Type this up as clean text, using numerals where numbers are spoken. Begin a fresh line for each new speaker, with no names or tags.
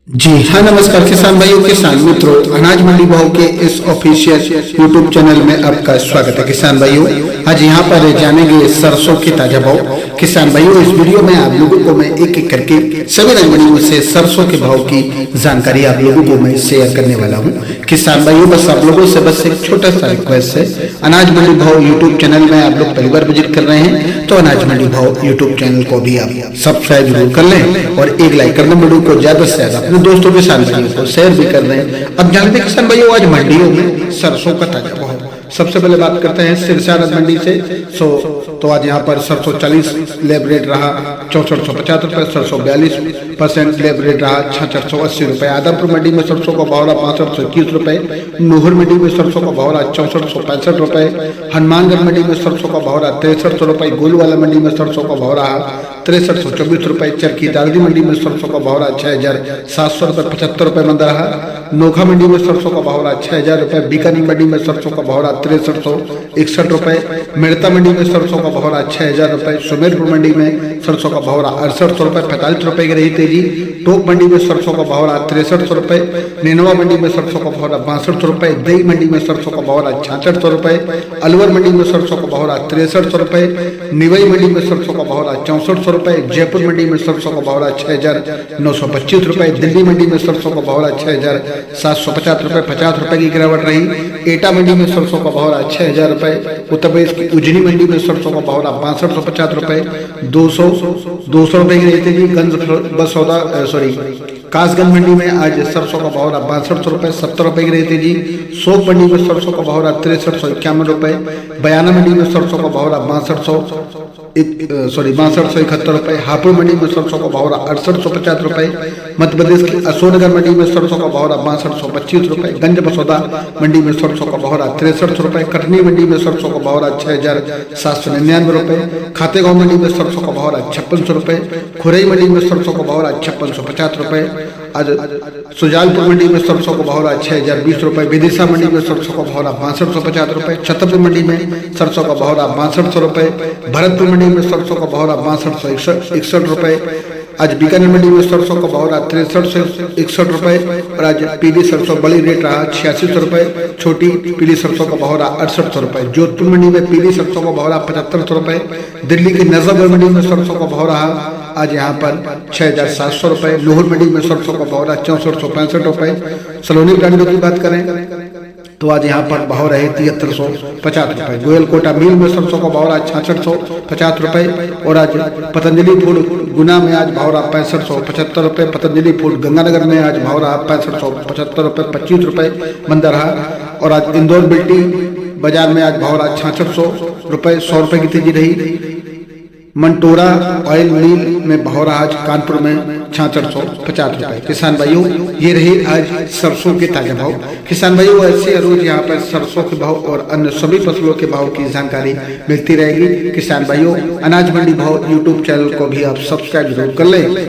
जी हाँ, नमस्कार किसान भाइयों, किसान मित्रों, अनाज मंडी भाव के इस ऑफिशियल यूट्यूब चैनल में आपका स्वागत है। किसान भाइयों, आज यहाँ पर जानेंगे सरसों के ताजा भाव। किसान भाइयों, इस वीडियो में आप लोगों को मैं एक एक करके सभी रंग मंडियों से सरसों के भाव की जानकारी आप लोगों को मैं शेयर करने वाला हूँ। किसान भाइयों, बस आप लोगों से बस एक छोटा सा रिक्वेस्ट है, अनाज मंडी भाव यूट्यूब चैनल में आप लोग पहली बार विजिट कर रहे हैं तो अनाज मंडी भाव यूट्यूब चैनल को भी आप सब्सक्राइब जरूर कर लें और एक लाइक कर दें। वीडियो को ज्यादा से ज्यादा अपने दोस्तों किसान भाइयों को शेयर भी कर रहे हैं। अब जानते हैं किसान भाइयों, आज मंडियों में सरसों का ताजा भाव। सबसे पहले बात करते हैं सिरसा मंडी से। तो आज यहाँ पर सरसों 40 लेब रेट रहा 6450 रुपए, सरसों 42% लेब रेट रहा 6680 रुपए। आदमपुर मंडी में सरसों का भाव रहा 6521 रुपए, नूहर मंडी में सरसों का भाव रहा 6465 रुपए, हनुमानगढ़ मंडी में सरसों का भाव रहा 6300 रुपए, गोलवाला मंडी में सरसों का भाव रहा 6324 रुपए, चरखी दागदी मंडी में सरसों का भाव रहा 6700 रुपए 75 रुपए मंद रहा, नोखा मंडी में सरसों का भाव रहा 6000 रुपए, बीकानेर मंडी में सरसों का भाव रहा 6361 रुपए, मेड़ता मंडी में सरसों का भाव रहा 6000 रुपए, सुमेरपुर मंडी में सरसों का भाव रहा 6800 रुपए 45 रुपए की रही तेजी, टोक मंडी में सरसों का भाव रहा 6300 रुपए, नेनवा मंडी में सरसों का भाव रहा 6200 रुपए, दही मंडी में सरसों का भाव रहा 6600 रुपए, अलवर मंडी में सरसों का भाव रहा 6300 रुपए, निवई मंडी में सरसों का भाव रहा 6400 रुपए, जयपुर मंडी में सरसों का भाव रहा 6925 रुपए, दिल्ली मंडी में सरसों का भाव रहा 6750 रुपए 50 रुपए की गिरावट रही, एटा मंडी में सरसों का भाव रहा 6000 रुपए, उत्तर प्रदेश की उज्जैनी मंडी में सरसों का भाव रहा 6250 रुपए 200 रुपए की रही थी। गंज बसौदा कासगंज मंडी में आज सरसों का भाव रहा 6200 रुपए 70 रुपए की रही थी जी। सोप मंडी में सरसों का भाव रहा 6351 रुपए, बयाना मंडी में सरसों का भाव रहा 6271 रुपए, हापुड़ मंडी में सरसों का भाव रहा 6850 रुपए, मध्य प्रदेश की अशोकनगर मंडी में सरसों का भाव रहा 6225 रुपए, गंज बसौदा मंडी में सरसों का भाव रहा 6300 रुपए, कटनी मंडी में सरसों का भाव रहा 6799 रुपए, खातेगांव मंडी में सरसों का भाव रहा 5600 रुपए, खुरई मंडी में सरसों का भाव रहा 5650 रुपए, आज सुजालपुर मंडी में सरसों का भाव रहा 6020 रुपए, विदिशा मंडी में सरसों का भाव रहा 6250 रुपए, छतरपुर मंडी में सरसों का भाव रहा 6200 रुपए, भरतपुर मंडी में सरसों का भाव रहा 6261 रुपए, आज बीकानेर मंडी में सरसों का भाव रहा 6361 रुपए और आज पीली सरसों बड़ी रेट रहा 8600 रुपए, छोटी पीली सरसों का भाव रहा 6800 रुपए, जोधपुर मंडी में पीली सरसों का भाव रहा 7500 रुपए, दिल्ली की नजफगढ़ मंडी में सरसों का भाव रहा आज यहाँ पर 6700 रुपए, लोहर मंडी में सरसों का भाव रहा 6465 रुपए। सलोनी ब्रांडों की बात करें तो आज यहाँ पर भाव रहे 7350 रुपए, गोयल कोटा मिल में सरसों का भाव रहा 6650 रुपए और आज पतंजलि फूड गुना में आज भाव रहा 6575 रुपए, पतंजलि फूड गंगानगर में आज भाव रहा 6575 रुपए 25 रुपए मंद रहा और आज इंदौर बिल्टी बाजार में आज भाव रहा 6600 रुपए 100 रुपए की तेजी रही। मंटोरा ऑयल मिल में भाव रहा आज कानपुर में 6650 रुपए। किसान भाइयों, ये रहे आज सरसों के ताजा भाव। किसान भाइयों, ऐसे रोज यहाँ पर सरसों के भाव और अन्य सभी फसलों के भाव की जानकारी मिलती रहेगी। किसान भाइयों, अनाज मंडी भाव यूट्यूब चैनल को भी आप सब्सक्राइब जरूर कर लें।